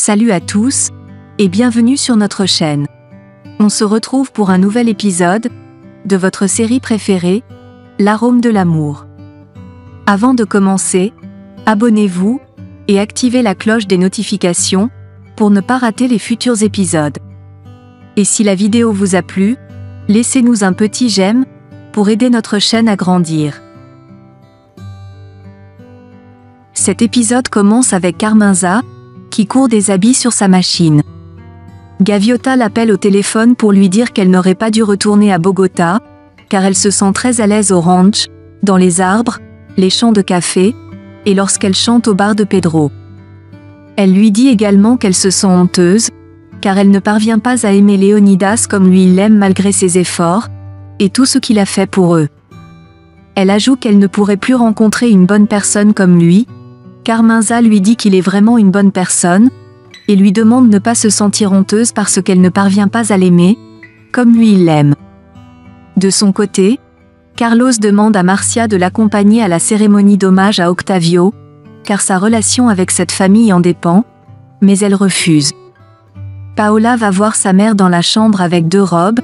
Salut à tous, et bienvenue sur notre chaîne. On se retrouve pour un nouvel épisode de votre série préférée, L'arôme de l'amour. Avant de commencer, abonnez-vous et activez la cloche des notifications pour ne pas rater les futurs épisodes. Et si la vidéo vous a plu, laissez-nous un petit j'aime pour aider notre chaîne à grandir. Cet épisode commence avec Carmenza, qui court des habits sur sa machine. Gaviota l'appelle au téléphone pour lui dire qu'elle n'aurait pas dû retourner à Bogota, car elle se sent très à l'aise au ranch, dans les arbres, les champs de café, et lorsqu'elle chante au bar de Pedro. Elle lui dit également qu'elle se sent honteuse, car elle ne parvient pas à aimer Léonidas comme lui il l'aime malgré ses efforts, et tout ce qu'il a fait pour eux. Elle ajoute qu'elle ne pourrait plus rencontrer une bonne personne comme lui. Carmenza lui dit qu'il est vraiment une bonne personne, et lui demande de ne pas se sentir honteuse parce qu'elle ne parvient pas à l'aimer, comme lui il l'aime. De son côté, Carlos demande à Marcia de l'accompagner à la cérémonie d'hommage à Octavio, car sa relation avec cette famille en dépend, mais elle refuse. Paola va voir sa mère dans la chambre avec 2 robes,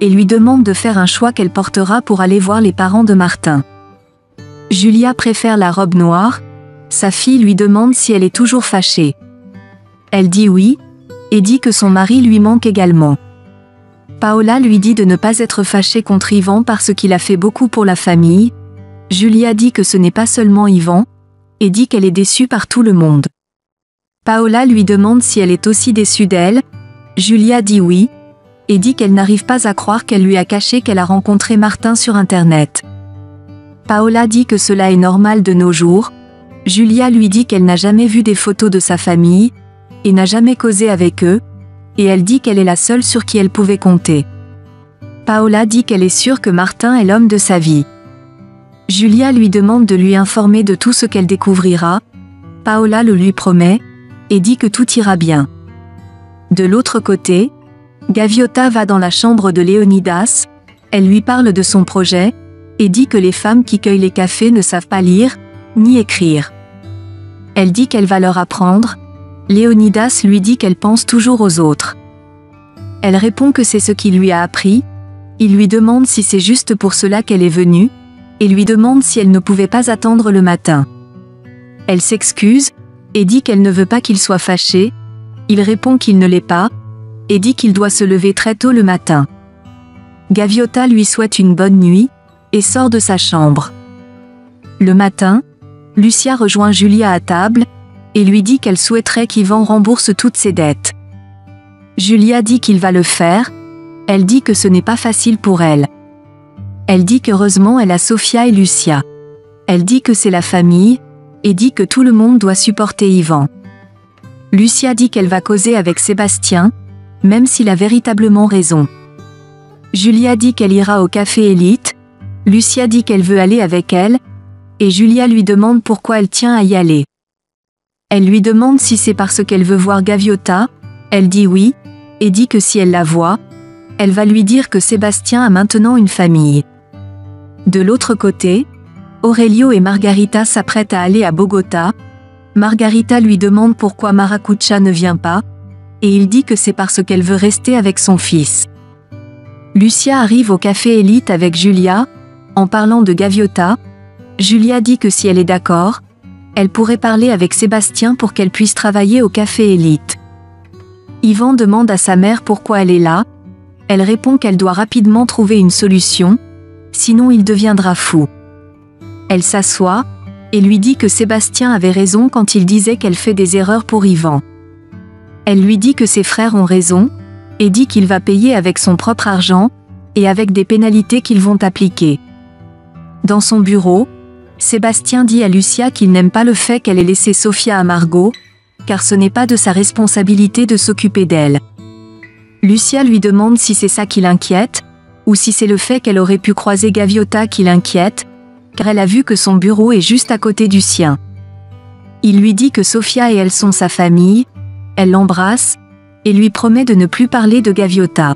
et lui demande de faire un choix qu'elle portera pour aller voir les parents de Martin. Julia préfère la robe noire. Sa fille lui demande si elle est toujours fâchée. Elle dit oui, et dit que son mari lui manque également. Paola lui dit de ne pas être fâchée contre Ivan parce qu'il a fait beaucoup pour la famille. Julia dit que ce n'est pas seulement Ivan, et dit qu'elle est déçue par tout le monde. Paola lui demande si elle est aussi déçue d'elle. Julia dit oui, et dit qu'elle n'arrive pas à croire qu'elle lui a caché qu'elle a rencontré Martin sur Internet. Paola dit que cela est normal de nos jours. Julia lui dit qu'elle n'a jamais vu des photos de sa famille, et n'a jamais causé avec eux, et elle dit qu'elle est la seule sur qui elle pouvait compter. Paola dit qu'elle est sûre que Martin est l'homme de sa vie. Julia lui demande de lui informer de tout ce qu'elle découvrira. Paola le lui promet, et dit que tout ira bien. De l'autre côté, Gaviota va dans la chambre de Léonidas, elle lui parle de son projet, et dit que les femmes qui cueillent les cafés ne savent pas lire, ni écrire. Elle dit qu'elle va leur apprendre. Léonidas lui dit qu'elle pense toujours aux autres. Elle répond que c'est ce qu'il lui a appris. Il lui demande si c'est juste pour cela qu'elle est venue, et lui demande si elle ne pouvait pas attendre le matin. Elle s'excuse, et dit qu'elle ne veut pas qu'il soit fâché. Il répond qu'il ne l'est pas, et dit qu'il doit se lever très tôt le matin. Gaviota lui souhaite une bonne nuit, et sort de sa chambre. Le matin, Lucia rejoint Julia à table, et lui dit qu'elle souhaiterait qu'Ivan rembourse toutes ses dettes. Julia dit qu'il va le faire. Elle dit que ce n'est pas facile pour elle. Elle dit qu'heureusement elle a Sofia et Lucia. Elle dit que c'est la famille, et dit que tout le monde doit supporter Ivan. Lucia dit qu'elle va causer avec Sébastien, même s'il a véritablement raison. Julia dit qu'elle ira au café Élite. Lucia dit qu'elle veut aller avec elle, et Julia lui demande pourquoi elle tient à y aller. Elle lui demande si c'est parce qu'elle veut voir Gaviota. Elle dit oui, et dit que si elle la voit, elle va lui dire que Sébastien a maintenant une famille. De l'autre côté, Aurelio et Margarita s'apprêtent à aller à Bogota. Margarita lui demande pourquoi Maracucha ne vient pas, et il dit que c'est parce qu'elle veut rester avec son fils. Lucia arrive au café Élite avec Julia, en parlant de Gaviota. Julia dit que si elle est d'accord, elle pourrait parler avec Sébastien pour qu'elle puisse travailler au café Élite. Ivan demande à sa mère pourquoi elle est là. Elle répond qu'elle doit rapidement trouver une solution, sinon il deviendra fou. Elle s'assoit, et lui dit que Sébastien avait raison quand il disait qu'elle fait des erreurs pour Ivan. Elle lui dit que ses frères ont raison, et dit qu'il va payer avec son propre argent, et avec des pénalités qu'ils vont appliquer. Dans son bureau, Sébastien dit à Lucia qu'il n'aime pas le fait qu'elle ait laissé Sofia à Margot, car ce n'est pas de sa responsabilité de s'occuper d'elle. Lucia lui demande si c'est ça qui l'inquiète, ou si c'est le fait qu'elle aurait pu croiser Gaviota qui l'inquiète, car elle a vu que son bureau est juste à côté du sien. Il lui dit que Sofia et elle sont sa famille. Elle l'embrasse, et lui promet de ne plus parler de Gaviota.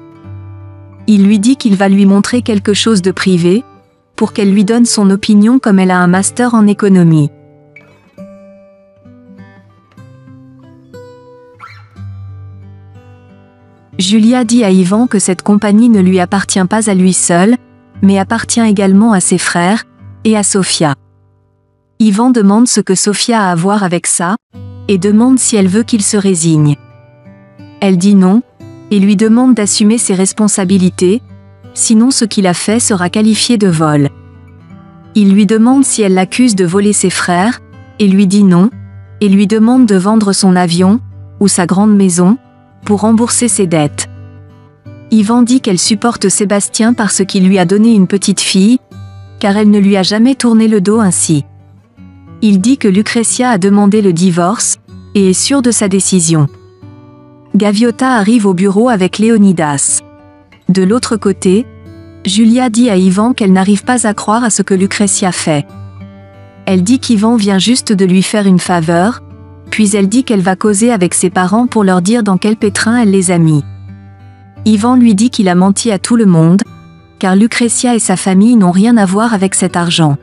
Il lui dit qu'il va lui montrer quelque chose de privé, pour qu'elle lui donne son opinion comme elle a un master en économie. Julia dit à Yvan que cette compagnie ne lui appartient pas à lui seul, mais appartient également à ses frères, et à Sofia. Yvan demande ce que Sofia a à voir avec ça, et demande si elle veut qu'il se résigne. Elle dit non, et lui demande d'assumer ses responsabilités, sinon ce qu'il a fait sera qualifié de vol. Il lui demande si elle l'accuse de voler ses frères, et lui dit non, et lui demande de vendre son avion, ou sa grande maison, pour rembourser ses dettes. Yvan dit qu'elle supporte Sébastien parce qu'il lui a donné une petite fille, car elle ne lui a jamais tourné le dos ainsi. Il dit que Lucrezia a demandé le divorce, et est sûre de sa décision. Gaviota arrive au bureau avec Léonidas. De l'autre côté, Julia dit à Yvan qu'elle n'arrive pas à croire à ce que Lucrezia fait. Elle dit qu'Yvan vient juste de lui faire une faveur, puis elle dit qu'elle va causer avec ses parents pour leur dire dans quel pétrin elle les a mis. Yvan lui dit qu'il a menti à tout le monde, car Lucrezia et sa famille n'ont rien à voir avec cet argent.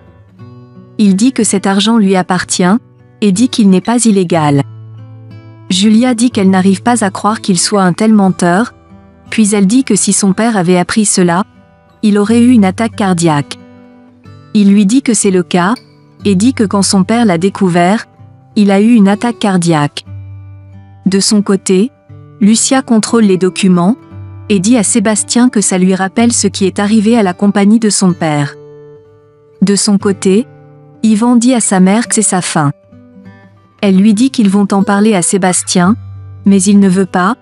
Il dit que cet argent lui appartient, et dit qu'il n'est pas illégal. Julia dit qu'elle n'arrive pas à croire qu'il soit un tel menteur, puis elle dit que si son père avait appris cela, il aurait eu une attaque cardiaque. Il lui dit que c'est le cas, et dit que quand son père l'a découvert, il a eu une attaque cardiaque. De son côté, Lucia contrôle les documents, et dit à Sébastien que ça lui rappelle ce qui est arrivé à la compagnie de son père. De son côté, Yvan dit à sa mère que c'est sa fin. Elle lui dit qu'ils vont en parler à Sébastien, mais il ne veut pas,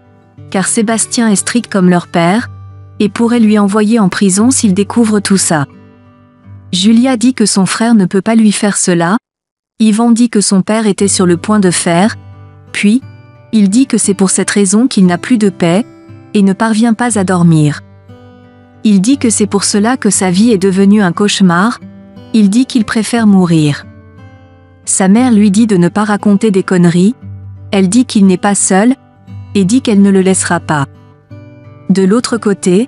car Sébastien est strict comme leur père, et pourrait lui envoyer en prison s'il découvre tout ça. Julia dit que son frère ne peut pas lui faire cela, Yvan dit que son père était sur le point de faire, puis, il dit que c'est pour cette raison qu'il n'a plus de paix, et ne parvient pas à dormir. Il dit que c'est pour cela que sa vie est devenue un cauchemar, il dit qu'il préfère mourir. Sa mère lui dit de ne pas raconter des conneries, elle dit qu'il n'est pas seul, et dit qu'elle ne le laissera pas. De l'autre côté,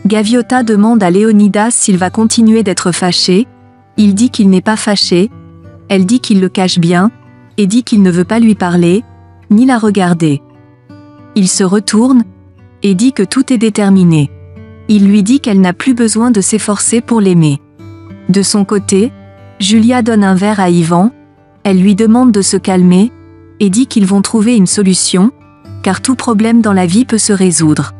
Gaviota demande à Léonidas s'il va continuer d'être fâché, il dit qu'il n'est pas fâché, elle dit qu'il le cache bien, et dit qu'il ne veut pas lui parler, ni la regarder. Il se retourne, et dit que tout est déterminé. Il lui dit qu'elle n'a plus besoin de s'efforcer pour l'aimer. De son côté, Julia donne un verre à Yvan, elle lui demande de se calmer, et dit qu'ils vont trouver une solution, car tout problème dans la vie peut se résoudre.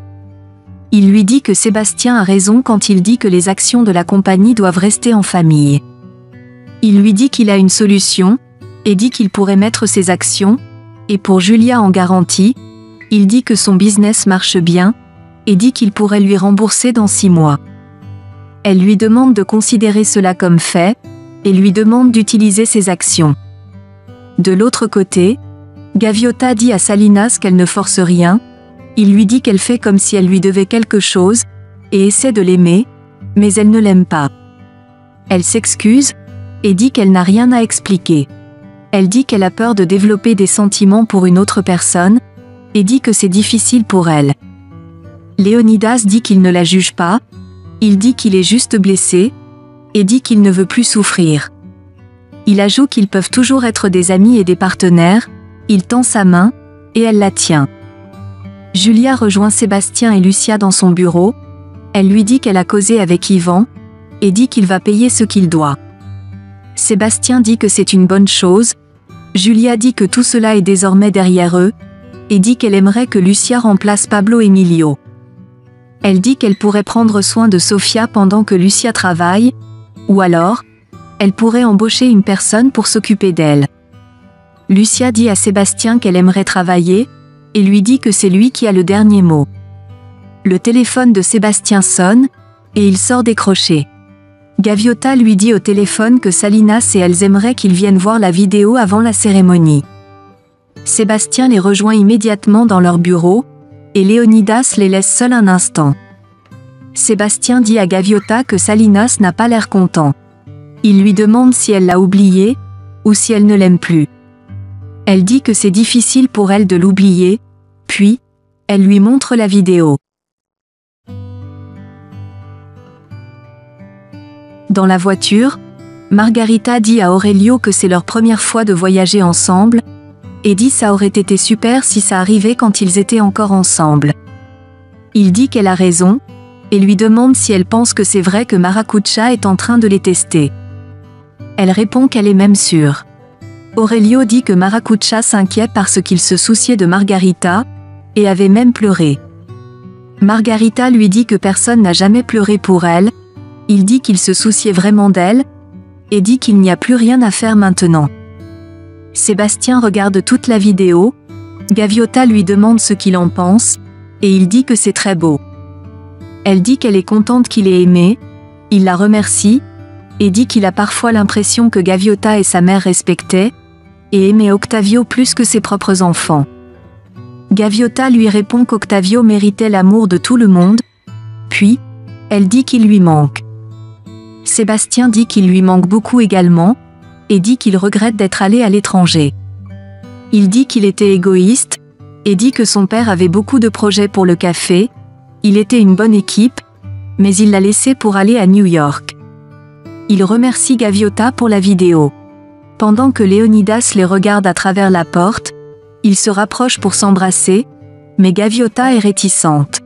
Il lui dit que Sébastien a raison quand il dit que les actions de la compagnie doivent rester en famille. Il lui dit qu'il a une solution, et dit qu'il pourrait mettre ses actions, et pour Julia en garantie, il dit que son business marche bien, et dit qu'il pourrait lui rembourser dans 6 mois. Elle lui demande de considérer cela comme fait, et lui demande d'utiliser ses actions. De l'autre côté, Gaviota dit à Salinas qu'elle ne force rien, il lui dit qu'elle fait comme si elle lui devait quelque chose, et essaie de l'aimer, mais elle ne l'aime pas. Elle s'excuse, et dit qu'elle n'a rien à expliquer. Elle dit qu'elle a peur de développer des sentiments pour une autre personne, et dit que c'est difficile pour elle. Léonidas dit qu'il ne la juge pas, il dit qu'il est juste blessé, et dit qu'il ne veut plus souffrir. Il ajoute qu'ils peuvent toujours être des amis et des partenaires, il tend sa main, et elle la tient. Julia rejoint Sébastien et Lucia dans son bureau, elle lui dit qu'elle a causé avec Yvan, et dit qu'il va payer ce qu'il doit. Sébastien dit que c'est une bonne chose, Julia dit que tout cela est désormais derrière eux, et dit qu'elle aimerait que Lucia remplace Pablo Emilio. Elle dit qu'elle pourrait prendre soin de Sofia pendant que Lucia travaille, ou alors, elle pourrait embaucher une personne pour s'occuper d'elle. Lucia dit à Sébastien qu'elle aimerait travailler, et lui dit que c'est lui qui a le dernier mot. Le téléphone de Sébastien sonne, et il sort décrocher. Gaviota lui dit au téléphone que Salinas et elle aimeraient qu'ils viennent voir la vidéo avant la cérémonie. Sébastien les rejoint immédiatement dans leur bureau, et Léonidas les laisse seuls un instant. Sébastien dit à Gaviota que Salinas n'a pas l'air content. Il lui demande si elle l'a oublié, ou si elle ne l'aime plus. Elle dit que c'est difficile pour elle de l'oublier, puis, elle lui montre la vidéo. Dans la voiture, Margarita dit à Aurelio que c'est leur première fois de voyager ensemble, et dit ça aurait été super si ça arrivait quand ils étaient encore ensemble. Il dit qu'elle a raison, et lui demande si elle pense que c'est vrai que Maracuja est en train de les tester. Elle répond qu'elle est même sûre. Aurelio dit que Maracuja s'inquiète parce qu'il se souciait de Margarita, et avait même pleuré. Margarita lui dit que personne n'a jamais pleuré pour elle, il dit qu'il se souciait vraiment d'elle, et dit qu'il n'y a plus rien à faire maintenant. Sébastien regarde toute la vidéo, Gaviota lui demande ce qu'il en pense, et il dit que c'est très beau. Elle dit qu'elle est contente qu'il ait aimé, il la remercie, et dit qu'il a parfois l'impression que Gaviota et sa mère respectaient, et aimaient Octavio plus que ses propres enfants. Gaviota lui répond qu'Octavio méritait l'amour de tout le monde, puis, elle dit qu'il lui manque. Sébastien dit qu'il lui manque beaucoup également, et dit qu'il regrette d'être allé à l'étranger. Il dit qu'il était égoïste, et dit que son père avait beaucoup de projets pour le café, il était une bonne équipe, mais il l'a laissé pour aller à New York. Il remercie Gaviota pour la vidéo. Pendant que Léonidas les regarde à travers la porte, ils se rapprochent pour s'embrasser, mais Gaviota est réticente.